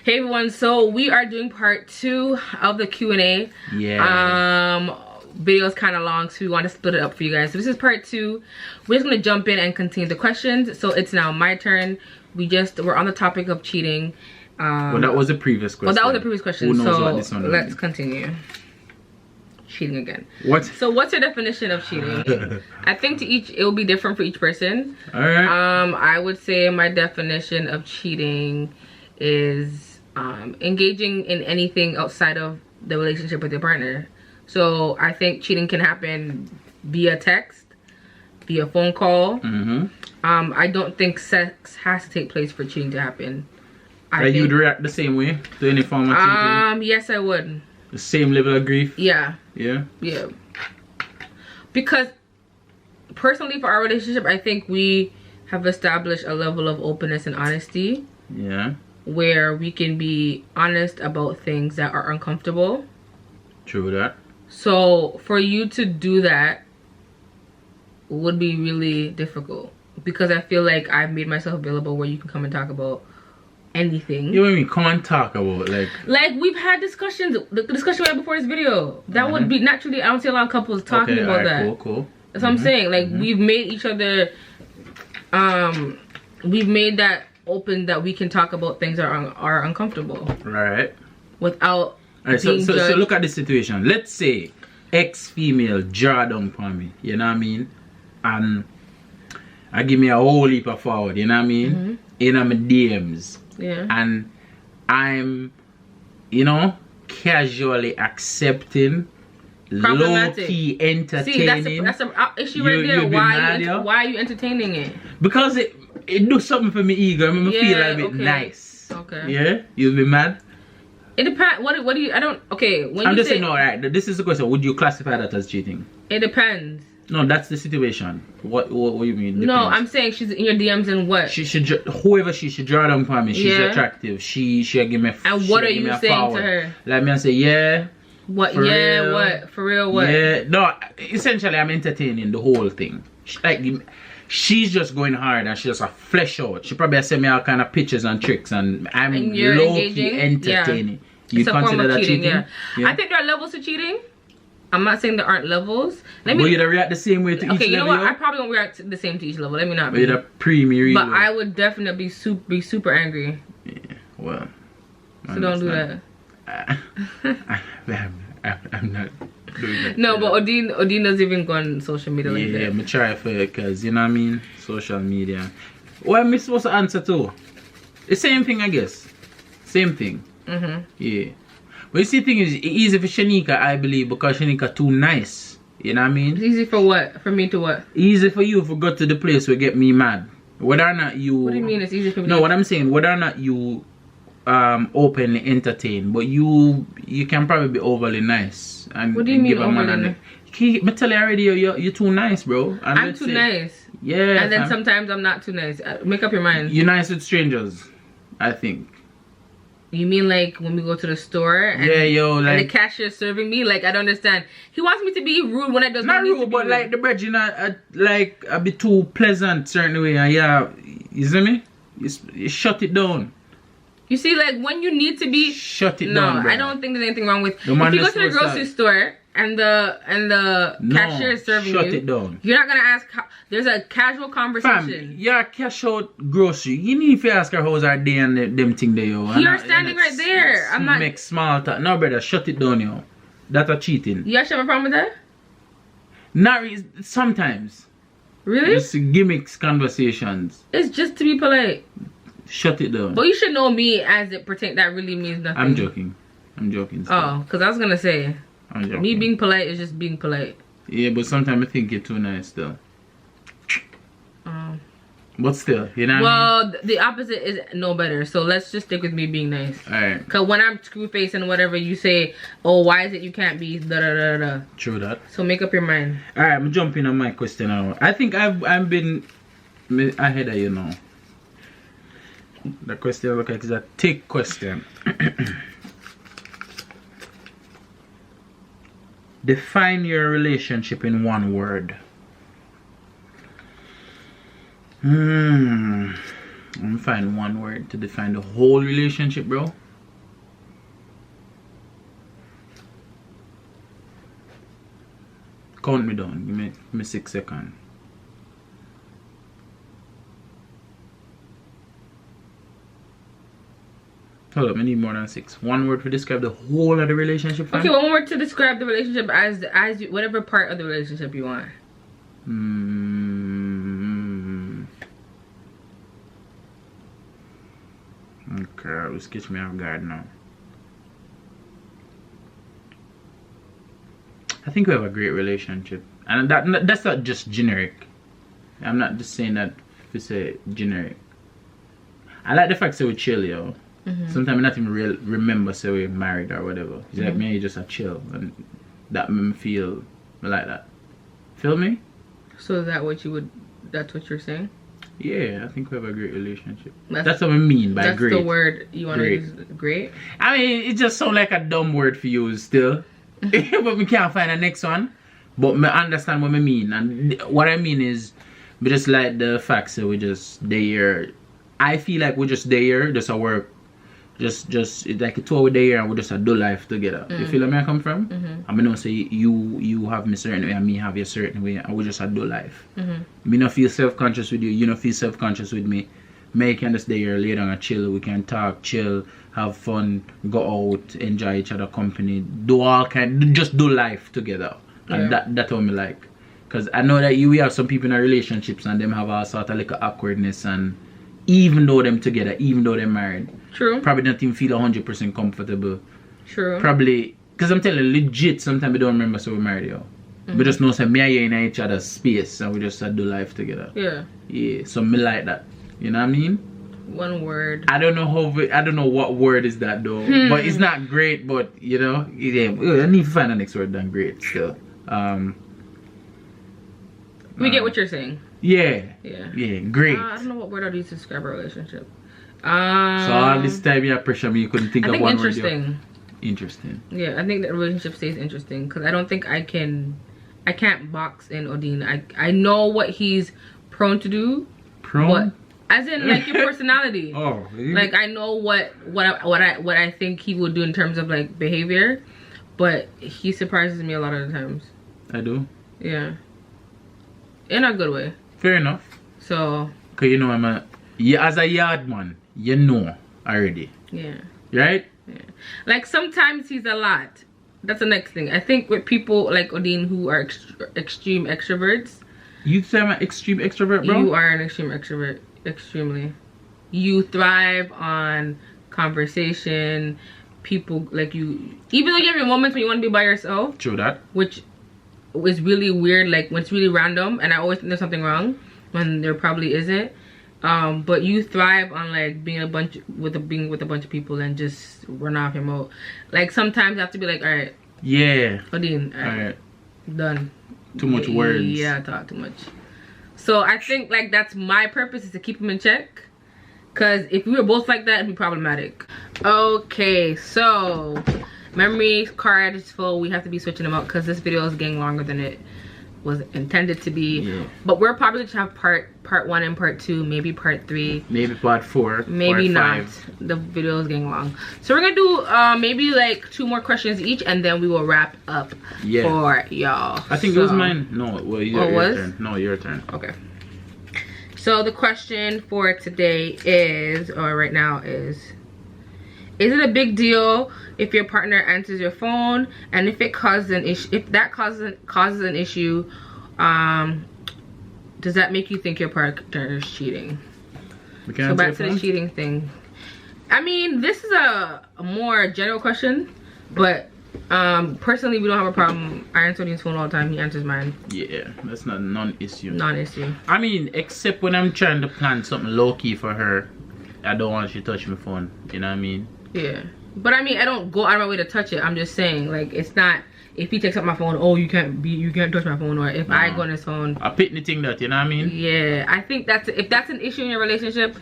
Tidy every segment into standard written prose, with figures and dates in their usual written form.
Hey everyone, so we are doing part 2 of the Q&A. Yeah. Video's kind of long, so we want to split it up for you guys. So this is part 2. We're just gonna jump in and continue the questions. So it's now my turn. We're on the topic of cheating. Well, that was the previous question. Well, that was the previous question. Who knows so what this one let's is? continue. Cheating again. What? So what's your definition of cheating? I think it will be different for each person. All right. I would say my definition of cheating is engaging in anything outside of the relationship with your partner. So I think cheating can happen via text, via phone call. I don't think sex has to take place for cheating to happen. You'd react the same way to any form of cheating? Yes, I would. The same level of grief? Yeah. Yeah? Yeah. Because personally for our relationship, I think we have established a level of openness and honesty. Yeah. Where we can be honest about things that are uncomfortable. True that. So for you to do that would be really difficult. Because I feel like I've made myself available where you can come and talk about anything. You know what I mean? Come and talk about like we've had discussions. The discussion we had before this video. That would be naturally. I don't see a lot of couples talking about that. Cool. That's what I'm saying. Like we've made each other. We've made that open that we can talk about things that are uncomfortable. Right. Without. Alright. So look at the situation. Let's say ex-female draw down upon me. You know what I mean? And I give me a whole heap of forward. You know what I mean? In my DMs. Yeah. And I'm, casually accepting, low-key entertaining. See, that's an issue right there. Why are you entertaining it? Because it do something for me ego. I mean, feel a bit nice. Okay. Yeah? You'll be mad? It depends. What do you? I don't. Okay. I'm just saying. No, right. This is the question. Would you classify that as cheating? It depends. No, that's the situation. What do you mean? Depends. No, I'm saying she's in your DMs and what? She should, whoever she should draw down for me. She's attractive. She give me. And what are you saying to her? Let me say, yeah. What? For real? What? For real? What? Yeah. No. Essentially, I'm entertaining the whole thing. She's just going hard and she's just a flesh out. She probably send me all kind of pictures and tricks and I'm low-key entertaining. Yeah. You consider that cheating? Yeah. I think there are levels to cheating. I'm not saying there aren't levels. But you'd react the same way to each level? Okay, you know what? I probably won't react the same to each level. Let me not be. But you'd But I would definitely be super angry. Yeah, well. So don't do that. I'm not doing that. No, but Odin doesn't even go on social media like that. Yeah, I'm trying for it because, you know what I mean? Social media. What am I supposed to answer to? The same thing, I guess. Same thing. Yeah. But you see, the thing is, it's easy for Shanika, I believe, because Shanika too nice. You know what I mean? It's easy for what? For me to what? Easy for you to go to the place where get me mad. Whether or not you... What do you mean it's easy for me? No, what I'm saying, whether or not you openly entertain, but you can probably be overly nice. And what do you mean overly nice? I tell you already, you're too nice, bro. And I'm too nice. Yeah. And then sometimes I'm not too nice. Make up your mind. You're nice with strangers, I think. You mean like when we go to the store and, and the cashier is serving me? Like, I don't understand. He wants me to be rude when I does not rude, but like the bread, like a bit too pleasant certain way. And you see me? You shut it down. You see, like when you need to be shut it down. No, I don't think there's anything wrong with if you go to the grocery store and the cashier is serving you. Shut it down. You're not gonna ask how, there's a casual conversation. Fam, you're cash out grocery. You need to ask her how's our day and them thing there, yo. You're standing right there. I'm not make small talk. No, brother, shut it down, yo. That's a cheating. You actually have a problem with that? Not sometimes. Really? Just gimmicks conversations. It's just to be polite. Shut it down. But you should know me as it pertains. That really means nothing. I'm joking. Still. Oh, because I was gonna say, me being polite is just being polite. Yeah, but sometimes I think you're too nice, though. But still, you know. Well, the opposite is no better. So let's just stick with me being nice. Alright. Because when I'm screw face and whatever, you say, oh, why is it you can't be da da da da. True that. So make up your mind. Alright, I'm jumping on my question now. I think I've been ahead of you now. The question look like is a thick question. Define your relationship in one word. I'm finding one word to define the whole relationship, bro. Count me down. Give me 6 seconds. Hold up, I need more than 6. One word to describe the whole of the relationship. Fam? Okay, one word to describe the relationship as whatever part of the relationship you want. Okay, let's catch me off guard now. I think we have a great relationship, and that's not just generic. I'm not just saying that to say generic. I like the fact that we chill, yo. Sometimes I not even remember say we're married or whatever. It's like me, just a chill, and that made me feel like that. Feel me? So is that what you would? That's what you're saying? Yeah, I think we have a great relationship. That's what I mean by great. That's the word you want to use. Great. I mean, it just sounds like a dumb word for you still, but we can't find the next one. But I understand what I mean, and what I mean is, we just like the fact that we just there. I feel like we just there, just a work. Just it's like a 2 hour day and we just do life together. You feel where I come from? I mean, don't say you have me certain way and me have you certain way, and we just do life. Me not feel self-conscious with you, you not feel self-conscious with me. Me can just stay here, lay down and chill. We can talk, chill, have fun, go out, enjoy each other company, just do life together. And that's what me like. Because I know that we have some people in our relationships and them have all sort of like awkwardness, and even though them together, even though they're married, true, probably don't even feel 100% comfortable. True. Probably, because I'm telling you, legit, sometimes we don't remember so we're married, yo. We just know say me and you in each other's space and we just do life together. Yeah. Yeah, so me like that. You know what I mean? One word. I don't know I don't know what word is that though. But it's not great, but you know, yeah, I need to find the next word than great still. We get what you're saying. Yeah. Yeah. Yeah, great. I don't know what word I'd use to describe a relationship. So all this time you pressure me, you couldn't think of one word. Interesting. Interesting. Yeah, I think the relationship stays interesting because I don't think I can't box in Odin. I know what he's prone to do. Prone? As in like your personality. Oh. Really? Like I know what I think he would do in terms of like behavior, but he surprises me a lot of the times. I do? Yeah. In a good way. Fair enough. So. Cause you know as a yard man, you know already. Yeah. Right? Yeah. Like sometimes he's a lot. That's the next thing. I think with people like Odin who are extreme extroverts. You say I'm an extreme extrovert, bro? You are an extreme extrovert. Extremely. You thrive on conversation. People like you. Even though you have your moments when you want to be by yourself. True that. Which is really weird. Like when it's really random. And I always think there's something wrong. When there probably isn't. But you thrive on like being with a bunch of people and just run off your mode. Like sometimes you have to be like, all right. Yeah. Odin, all right. Done. Too much words. Yeah, I talk too much. So I think like that's my purpose, is to keep him in check. Cause if we were both like that, it'd be problematic. Okay, so memory card is full. We have to be switching them out because this video is getting longer than it was intended to be. Yeah. But we're probably to have part 1 and part 2, maybe part 3, maybe part 4, maybe part not. 5. The video is getting long, so we're gonna do maybe like 2 more questions each, and then we will wrap up for y'all. I think it was mine. No, well, your turn. No, your turn. Okay. So the question for today is, or right now is it a big deal if your partner answers your phone, and if it causes an issue, if that causes an issue, does that make you think your partner is cheating? So back to the cheating thing. I mean, this is a more general question, but personally we don't have a problem. I answer his phone all the time, he answers mine. Yeah, that's not non-issue. Non-issue. I mean, except when I'm trying to plan something low-key for her, I don't want you to touch my phone, you know what I mean? Yeah, but I mean, I don't go out of my way to touch it. I'm just saying, like, it's not, if he takes up my phone, oh, you can't touch my phone, or if I go on his phone, I pick the thing that, you know what I mean? Yeah, I think if that's an issue in your relationship,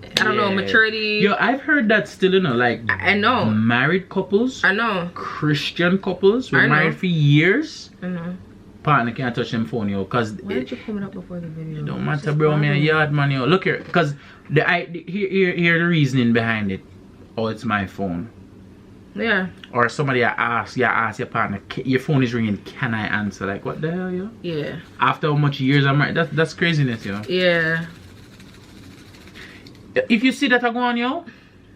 I don't know, maturity. Yo, I've heard that still, you know, like, I know, married couples, I know, Christian couples were married for years, I know, partner can't touch them phone, yo, cause why did you coming up before the video? It don't matter, bro, me a yard man, yo. Look here, cause here the reasoning behind it. Oh, it's my phone. Yeah. Or somebody ask your partner, your phone is ringing, can I answer? Like, what the hell, yo? Yeah. After how much years I'm married, that's craziness, yo. Yeah. If you see that I go on, yo,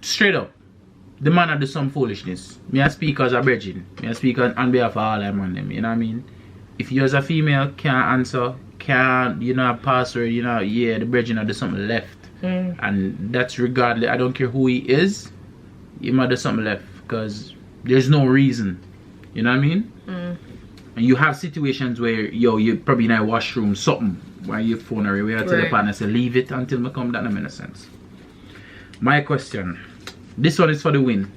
straight up, the man do some foolishness. Me I speak as a virgin. Me I speak on behalf of all them on them, you know what I mean? If you as a female can't answer, can't, you know, have password, you know, yeah, the virgin do something left. And that's regardless, I don't care who he is, you might do something left. Because there's no reason. You know what I mean? And you have situations where, yo, you probably in a washroom, something, while your phone or where I tell the partner, say, leave it until I come. That doesn't make sense. My question. This one is for the win.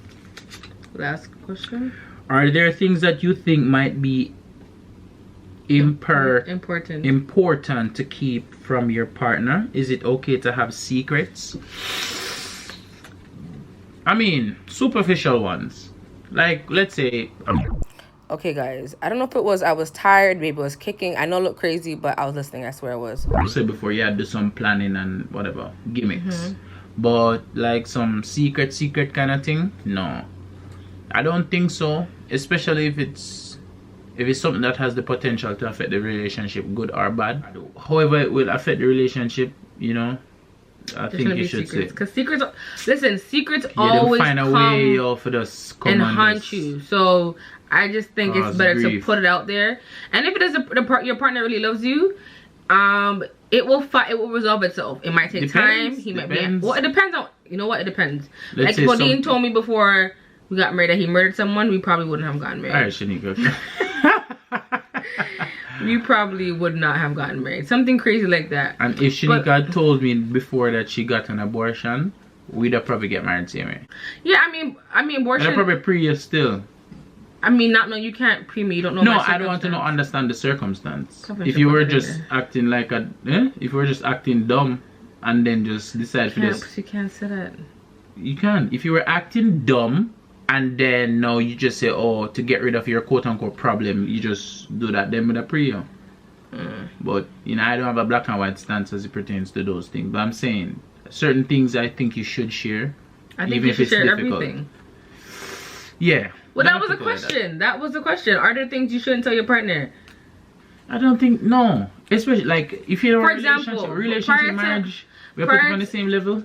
Last question. Are there things that you think might be important to keep from your partner? Is it okay to have secrets? I mean, superficial ones. Like, let's say... Okay, guys. I don't know if it was I was tired, maybe it was kicking. I know I look crazy, but I was listening. I swear I was. I said before, you had to do some planning and whatever. Gimmicks. But, like, some secret kind of thing? No. I don't think so. Especially if it's something that has the potential to affect the relationship, good or bad. However it will affect the relationship, you know, I think you should say. Because secrets always find a way for this and haunt you. So I just think it's better to put it out there. And if it is your partner really loves you, it will resolve itself. It might take time. He might be. Well, it depends on. You know what? It depends. Like Bodine told me before we got married that he murdered someone, we probably wouldn't have gotten married. All right, Shanika. We probably would not have gotten married. Something crazy like that. And if Shanika had told me before that she got an abortion, we'd have probably get married same way. Yeah, I mean abortion. And I'd probably pre you still. I mean, you can't pre me. You don't know. No, I don't want to understand the circumstance. If you were just acting like if you were just acting dumb, and then just decide for this. You can't say that. You can. If you were acting dumb, and then now you just say, oh, to get rid of your quote-unquote problem, you just do that then with a pre-yo. But, you know, I don't have a black and white stance as it pertains to those things. But I'm saying, certain things I think you should share. I think you should share everything. Yeah. Well, that was a question. That was the question. Are there things you shouldn't tell your partner? I don't think, no. Especially, like, if you're in a relationship, marriage, we're putting on the same level.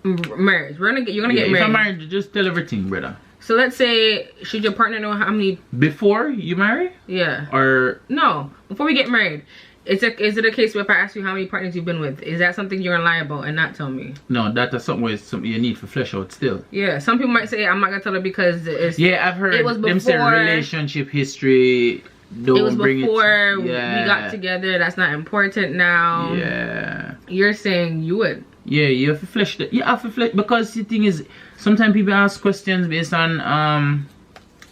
Marriage. You're gonna get married. If I'm married, just tell everything, brother. So let's say, should your partner know how many... Before you marry? Yeah. Or... No, before we get married. Is it a case where if I ask you how many partners you've been with, is that something you're gonna lie about and not tell me? No, that's something you need for flesh out still. Yeah, some people might say, I'm not gonna tell her because it's... Yeah, I've heard them say relationship history, it was before we got together, that's not important now. Yeah. You're saying you would. Yeah, you have to flesh that. You have to flesh, because the thing is, sometimes people ask questions based on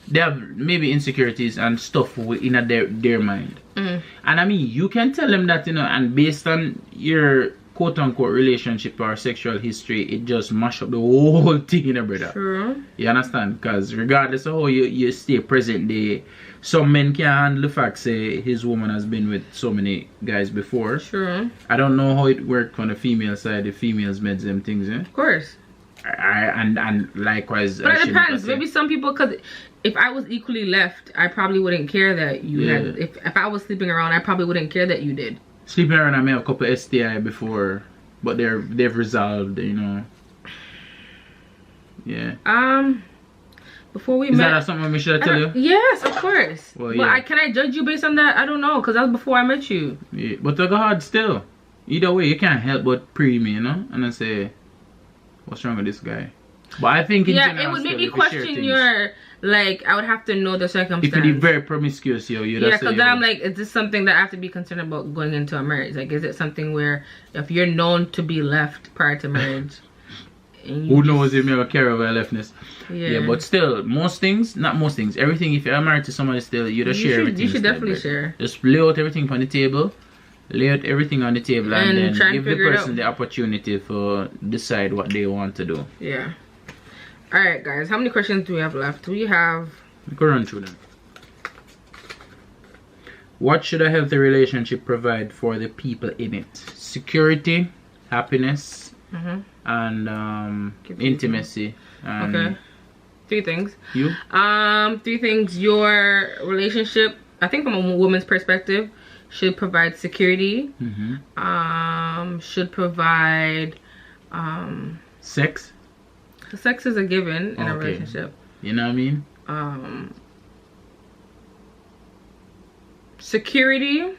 they have maybe insecurities and stuff in their mind. And I mean, you can tell them that, you know, and based on your quote unquote relationship or sexual history, it just mash up the whole thing, you know, brother. True. You understand? Because regardless of how you stay present day, some men can't handle the fact say his woman has been with so many guys before. True. I don't know how it worked on the female side. The females made them things, eh? Of course. And likewise. But it depends. Maybe some people, because if I was equally left, I probably wouldn't care that you had. If I was sleeping around, I probably wouldn't care that you did. Sleeping around, I may have a couple of STI before, but they've resolved, you know. Yeah. Before we met. Is that something we should tell you? Yes, of course. Well, but can I judge you based on that? I don't know, because that was before I met you. Yeah, but to God still. Either way, you can't help but pre me, you know? And then say, what's wrong with this guy? But I think in general, it would make me question your, like, I would have to know the circumstance. If you're very promiscuous, you'd because then I'm like, is this something that I have to be concerned about going into a marriage? Like, is it something where if you're known to be left prior to marriage, who knows if you're a carrier of leftness? Yeah, but still, most things, not most things, everything, if you're married to somebody still, you just share everything. You should definitely share. Just lay out everything on the table. Lay out everything on the table and then give the person the opportunity to decide what they want to do. Yeah. Alright, guys, how many questions do we have left? We have... Go run through them. What should a healthy relationship provide for the people in it? Security, happiness, and intimacy. And 3 things. You? 3 things. Your relationship, I think from a woman's perspective, should provide security. Should provide sex. Sex is a given in a relationship. You know what I mean? Security.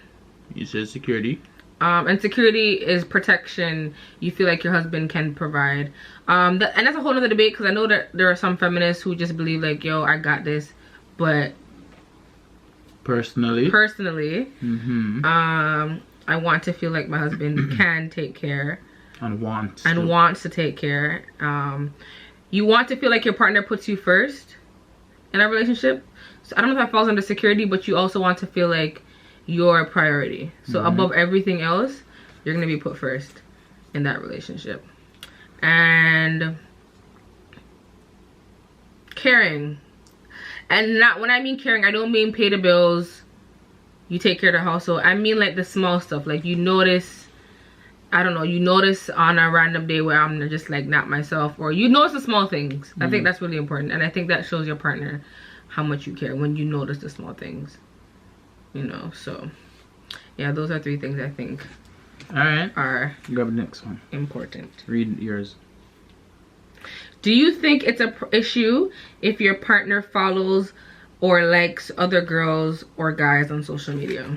You said security. And security is protection you feel like your husband can provide. And that's a whole other debate, because I know that there are some feminists who just believe like, yo, I got this. But personally, I want to feel like my husband can take care and wants to take care. You want to feel like your partner puts you first in a relationship. So I don't know if that falls under security, but you also want to feel like you're a priority. So above everything else, you're gonna be put first in that relationship. And caring. And not, when I mean caring, I don't mean pay the bills, you take care of the household. I mean like the small stuff. Like you notice, I don't know, you notice on a random day where I'm just like not myself, or you notice the small things. I think that's really important, and I think that shows your partner how much you care when you notice the small things. You know, so yeah, those are 3 things I think are grab the next one. Important. Read yours. Do you think it's a issue if your partner follows or likes other girls or guys on social media?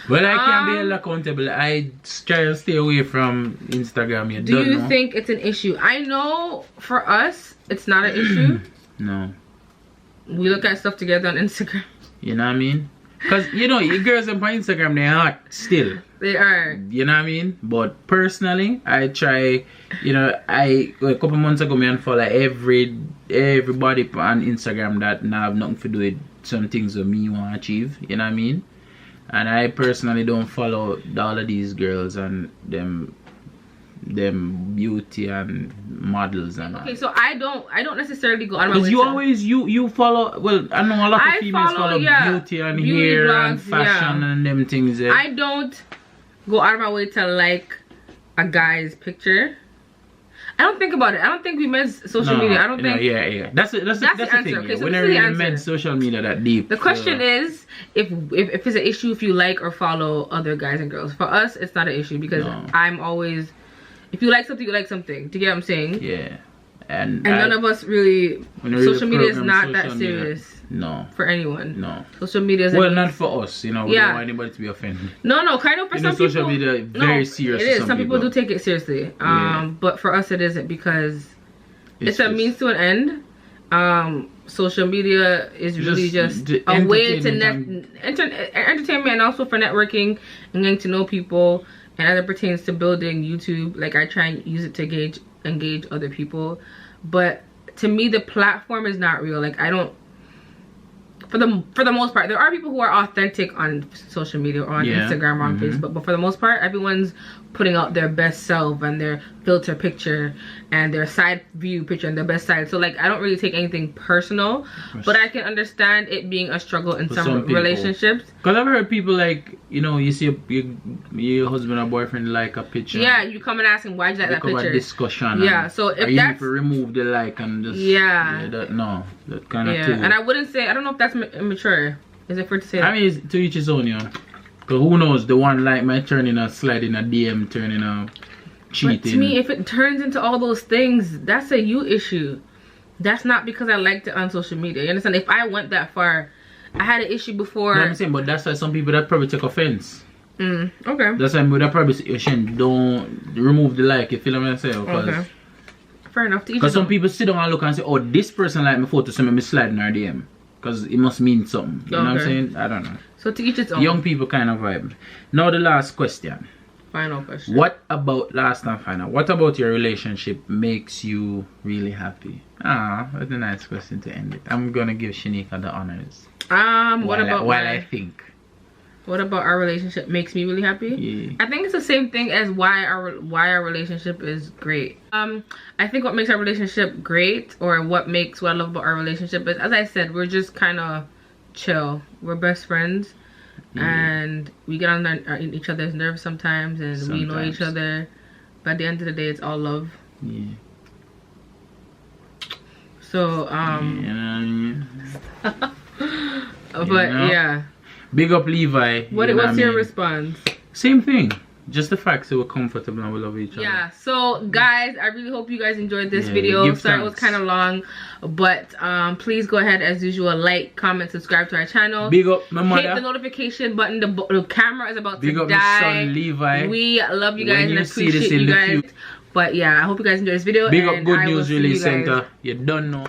Well, I can't be held accountable. I try to stay away from Instagram. Do you think it's an issue? I know for us, it's not an issue. No. We look at stuff together on Instagram. You know what I mean? Because, you know, your girls on Instagram, they're hot still. They are. You know what I mean? But personally, I try, you know, a couple months ago, I unfollow everybody on Instagram that have nothing to do with some things that me want to achieve. You know what I mean? And I personally don't follow all of these girls and them beauty and models and okay, so I don't necessarily go out of my way. Because you follow, well, I know a lot of females follow beauty and hair blogs, and fashion and them things. I don't go out of my way to like a guy's picture. I don't think about it. I don't think we meant social media. I don't think. Yeah. That's the thing. Okay, so we never really meant social media that deep. The question is if it's an issue if you like or follow other guys and girls. For us, it's not an issue because I'm always, if you like something, you like something. Do you get what I'm saying? Yeah. And none of us really. Social media is not that serious. No. For anyone. No. Social media is. Well, not for us. You know, we don't want anybody to be offended. No, kind of for some people. Social media is very serious. It is. Some people do take it seriously. But for us, it isn't because it's a means to an end. Social media is really just a way to entertainment and also for networking and getting to know people. And as it pertains to building YouTube, like I try and use it to engage other people. But to me, the platform is not real. Like I don't. For the most part, there are people who are authentic on social media or on Instagram or on Facebook, but for the most part, everyone's putting out their best self and their filter picture and their side view picture and their best side. So like I don't really take anything personal, but I can understand it being a struggle in some relationships. Because I've heard people like, you know, you see your husband or boyfriend like a picture. Yeah, you come and ask him why'd you like that picture. Discussion. Yeah, so if you that's need to remove the like and just that kind of too. And I wouldn't say, I don't know if that's immature. Is it fair to say that? I mean, it's to each his own, you know. Because who knows, the one like might turn in a slide in a DM, turn in a cheating. But to me, if it turns into all those things, that's a you issue. That's not because I liked it on social media. You understand? If I went that far, I had an issue before. No, I'm saying, but that's why some people that probably take offense. Okay. That's why that probably say, Shen, don't remove the like. You feel what I'm saying? Okay. Fair enough. Because some people sit down and look and say, oh, this person like my photo, so let me slide in our DM. Because it must mean something. You know what I'm saying? I don't know. So to each its own. Young people kind of vibe. Now the last question. Final question. What about your relationship makes you really happy? That's a nice question to end it. I'm gonna give Shanika the honors. While I think. What about our relationship makes me really happy? Yeah. I think it's the same thing as why our relationship is great. I think what makes our relationship great, or what I love about our relationship is, as I said, we're just kind of chill. We're best friends, and we get on each other's nerves sometimes, and we know each other. But at the end of the day, it's all love. Yeah. So You know what I mean? but know? yeah. Big up Levi. What's your response? Same thing. Just the fact that we're comfortable and we love each other. Yeah, so guys, I really hope you guys enjoyed this Yeah, video. Sorry it was thanks. kind of long, but please go ahead as usual, like, comment, subscribe to our channel. Big up my mother. Hit the notification button. The camera is about Big to up die. my son Levi. We love you guys When and you see this appreciate in you the guys. future. But yeah, I hope you guys enjoyed this video. Big up and Good I will News see you Release guys Center. You don't know.